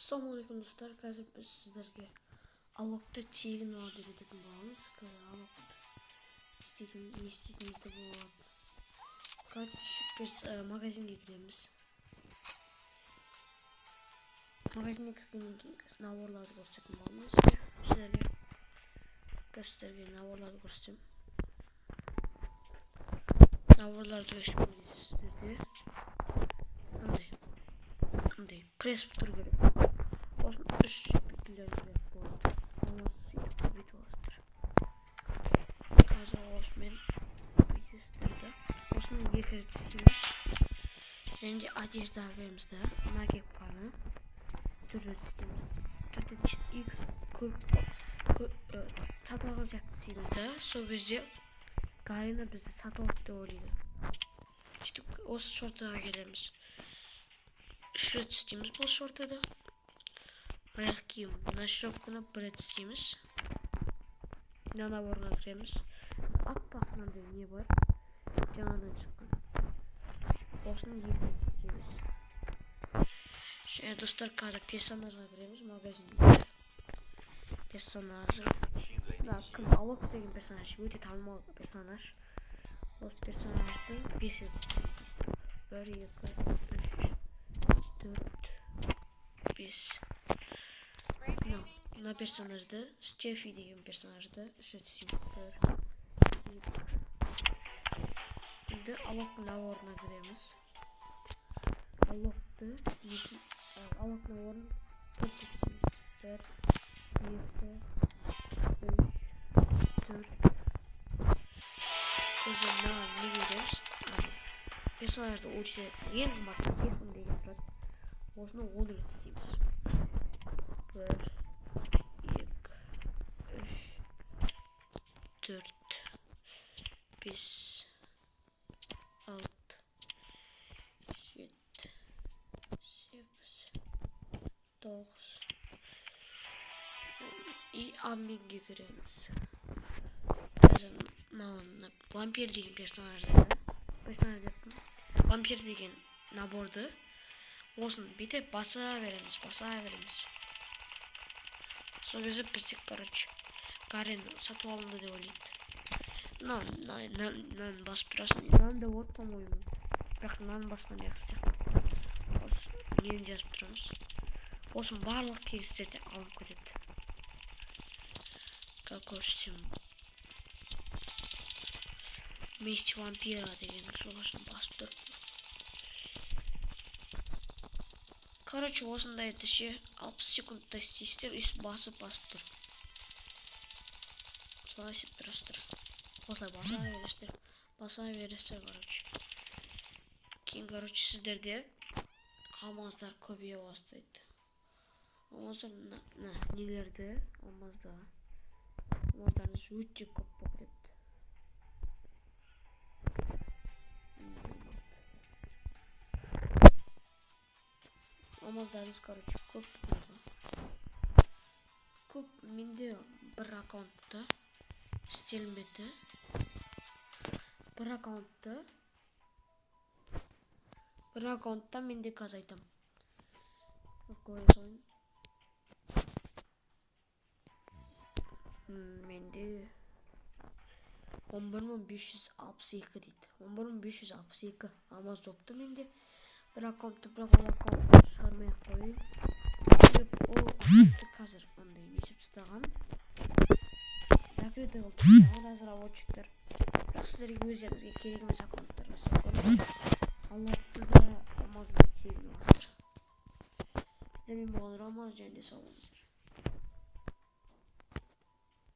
Assalamualaikum dostlar, қазір біз сіздерге аллокты тегін алады үйрететін боламыз. Аллокты не істейтінімізді болады. Короче, магазинге кіреміз. Магазинге кіргеннен кейін наборларды көрсететін боламыз. Сіздерге наборларды көрсетемін. Наборларды көрсеткен кезде сіздерде андай пресс тұру керек. Осыны үш репликілер керек болады. Оны сөйтіп бүйтіп аласыздар. Қазір осымен бүйтесіздер. Осыны екі рет істейміз. Және де одеждаға кіреміз да. Мына кепканы төрт рет істейміз. Төрт рет X көп сатып алған сияқты істейміз да. Сол кезде Карина бізді сатып алды деп ойлайды. Сөйтіп осы шортаға келеміз. Үш рет істейміз бұл шортада. Аяқ киім мына шропканы бір рет істейміз. Мына наборға кіреміз. Аппақ мынандай не бар, жаңадан шыққан. Осыны екі рет істейміз. Достар, қазір персонажға кіреміз магазинде. Персонаж. Кім? Аллок деген персонаж. Өте танымал персонаж. Осы персонажды 5 рет істейміз. 1, 2, 3, 4, 5. Мына персонажды, Стефи деген персонажды үш рет істейміз. 1, 2. Енді аллоктың наборына кіреміз. Аллоктың наборын 4 рет істейміз. 1, 2, 3, 4. Көзі маған не береміз? Персонажды өте ең қымбатты кесім деген тұрады. Осыны 10 рет істейміз. 1, 2, 3, 4, 5, 6, 7, 8, 9. И амбинге кіреміз. Вампир деген вампир деген наборды осын бүйтіп баса береміз. Сол кезде бізде, Карина сатып алынды деп ойлайды. Мынаны басып тұрасың. Мынаны да от, по-моему. Бірақ мынаны басқан жақсы. Осы нені жазып тұрамыз. Осын барлық келістерде алып көреді. Как көрсетемін. Месть вампира деген соғысын басып тұр. Короче, осындай ше 60 секундта істейсіздер, басып тұр. Солай істеп тұрсыздар. Осылай баса бересіздер, короче. Кейін, короче, сіздерде алмаздар көбейе бастайды. Алмаздар нелерді, алмаздарыңыз өте көп болып кетті. Алмаздарыңыз, короче, көп болды. Көп менде бір аккаунтты істелінбеді. Бір аккаунтта менде қазір айтам. Менде 11562 дейді. 11562 алмаз жопты менде. Бір аккаунтты, бірақ ол аккаунтты шығармай-ақ қойын. Ол аккаунтты қазір ондай несіп тастаған. Закрытый қылып тастаған разработчиктер. Бірақ сіздерге өздеріңізге керек емес аккаунттарға істеп көріңіз. Аллоктыда алмазды тегін аласыздар. Сіздермен болған Роман, және де сау болыңыз.